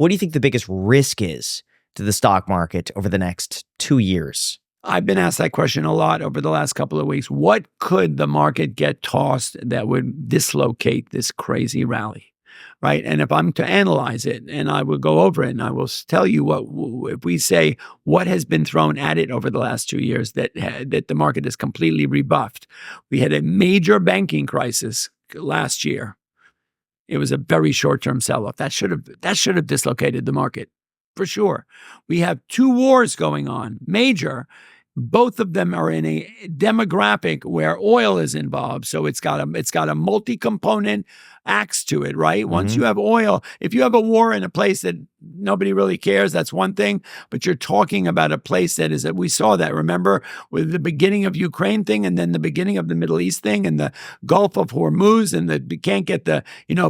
what do you think the biggest risk is to the stock market over the next 2 years? I've been asked that question a lot over the last couple of weeks. What could the market get tossed that would dislocate this crazy rally, right? And if I'm to analyze it, and I will go over it, and I will tell you what, if we say what has been thrown at it over the last 2 years that the market is completely rebuffed. We had a major banking crisis last year. It was a very short-term sell-off. That should have dislocated the market for sure. We have 2 wars going on, major. Both of them are in a demographic where oil is involved. So it's got a multi-component axe to it, right? Once you have oil, if you have a war in a place that nobody really cares, that's one thing. But you're talking about a place that we saw that, remember, with the beginning of Ukraine thing and then the beginning of the Middle East thing and the Gulf of Hormuz and you can't get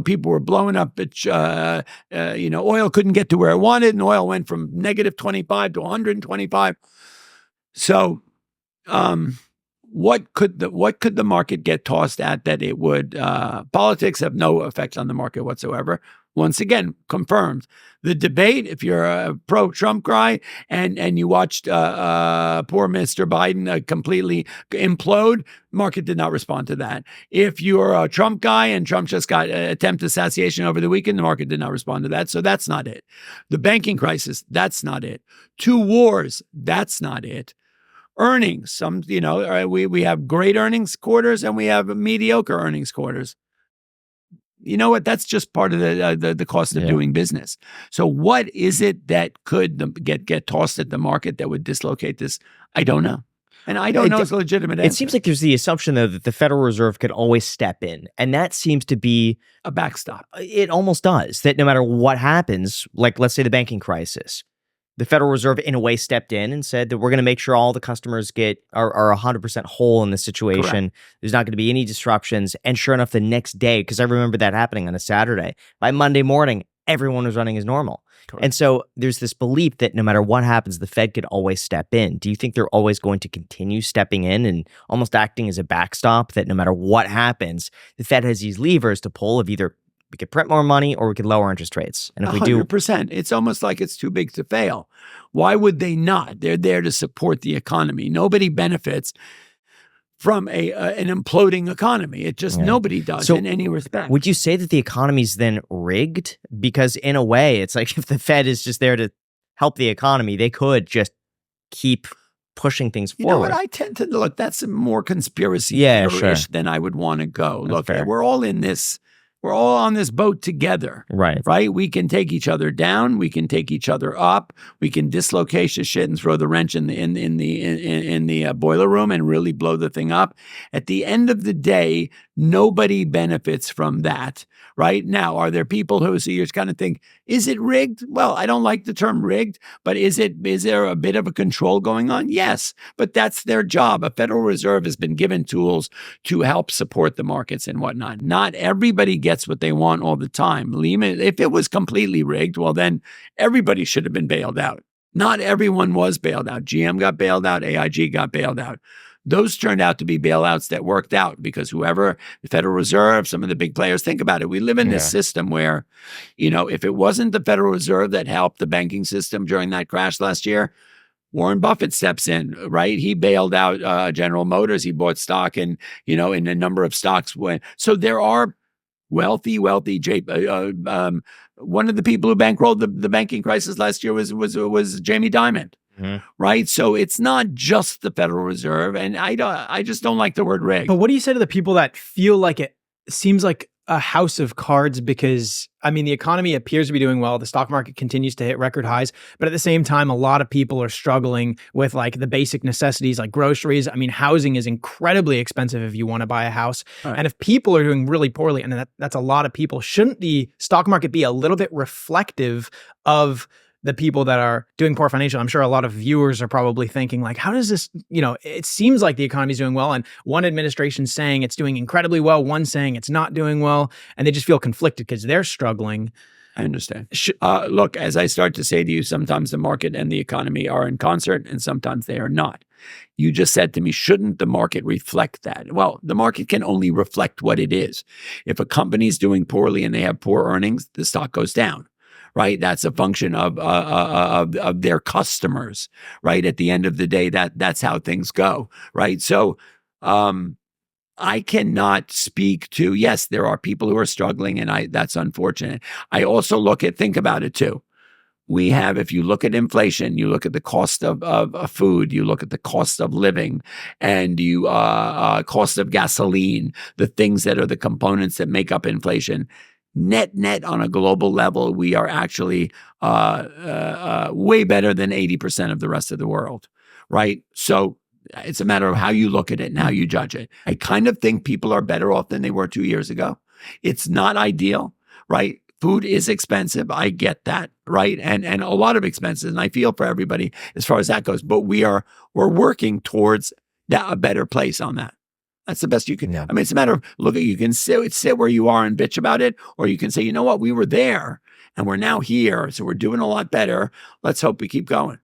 people were blowing up, oil couldn't get to where it wanted and oil went from negative 25 to 125. So, what could the market get tossed at that it would? Politics have no effect on the market whatsoever. Once again, confirmed. The debate, if you're a pro-Trump guy and you watched poor Mr. Biden completely implode, market did not respond to that. If you're a Trump guy and Trump just got attempted assassination over the weekend, the market did not respond to that. So that's not it. The banking crisis, that's not it. 2 wars, that's not it. Earnings, we have great earnings quarters and we have mediocre earnings quarters. You know what? That's just part of the cost of doing business. So what is it that could get tossed at the market that would dislocate this? I don't know. And I don't know it's a legitimate answer. It seems like there's the assumption, though, that the Federal Reserve could always step in. And that seems to be a backstop. It almost does. That no matter what happens, like let's say the banking crisis, the Federal Reserve, in a way, stepped in and said that we're going to make sure all the customers are 100% whole in this situation. Correct. There's not going to be any disruptions. And sure enough, the next day, because I remember that happening on a Saturday, by Monday morning, everyone was running as normal. Correct. And so there's this belief that no matter what happens, the Fed could always step in. Do you think they're always going to continue stepping in and almost acting as a backstop, that no matter what happens, the Fed has these levers to pull of either we could print more money or we could lower interest rates? And if 100%, we do, 100%. It's almost like it's too big to fail. Why would they not? They're there to support the economy. Nobody benefits from an imploding economy. It just nobody does in any respect. Would you say that the economy's then rigged? Because in a way, it's like if the Fed is just there to help the economy, they could just keep pushing things forward. You know what? I tend to look. That's a more conspiracy theory-ish than I would want to go. That's fair. We're all in this. We're all on this boat together. Right. We can take each other down. We can take each other up. We can dislocate the shit and throw the wrench in the boiler room and really blow the thing up. At the end of the day, nobody benefits from that. Right now, are there people who see you kind of think, is it rigged? Well, I don't like the term rigged, but is there a bit of a control going on? Yes, but that's their job. A Federal Reserve has been given tools to help support the markets and whatnot. Not everybody gets what they want all the time. If it was completely rigged, well, then everybody should have been bailed out. Not everyone was bailed out. GM got bailed out. AIG got bailed out. Those turned out to be bailouts that worked out because whoever, the Federal Reserve, some of the big players, think about it. We live in this system where, if it wasn't the Federal Reserve that helped the banking system during that crash last year, Warren Buffett steps in, right? He bailed out General Motors. He bought stock in a number of stocks. So there are wealthy. One of the people who bankrolled the banking crisis last year was Jamie Dimon. Mm-hmm. Right. So it's not just the Federal Reserve. And I just don't like the word rigged. But what do you say to the people that feel like it seems like a house of cards? Because, the economy appears to be doing well. The stock market continues to hit record highs. But at the same time, a lot of people are struggling with like the basic necessities like groceries. Housing is incredibly expensive if you want to buy a house. Right. And if people are doing really poorly, and that's a lot of people, shouldn't the stock market be a little bit reflective of the people that are doing poor financially? I'm sure a lot of viewers are probably thinking like, how does this, it seems like the economy is doing well. And one administration saying it's doing incredibly well, one saying it's not doing well. And they just feel conflicted because they're struggling. I understand. Look, as I start to say to you, sometimes the market and the economy are in concert and sometimes they are not. You just said to me, shouldn't the market reflect that? Well, the market can only reflect what it is. If a company is doing poorly and they have poor earnings, the stock goes down. right? That's a function of their customers, right? At the end of the day, that's how things go, right? So, I cannot speak to, yes, there are people who are struggling, and that's unfortunate. I also think about it too. We have, if you look at inflation, you look at the cost of food, you look at the cost of living, and you cost of gasoline, the things that are the components that make up inflation. Net on a global level, we are actually way better than 80% of the rest of the world, right? So it's a matter of how you look at it and how you judge it. I kind of think people are better off than they were 2 years ago. It's not ideal, right? Food is expensive. I get that, right? And a lot of expenses, and I feel for everybody as far as that goes. But we're working towards a better place on that. That's the best you can. Yeah. I mean, it's a matter of you can sit where you are and bitch about it, or you can say, you know what, we were there and we're now here, so we're doing a lot better. Let's hope we keep going.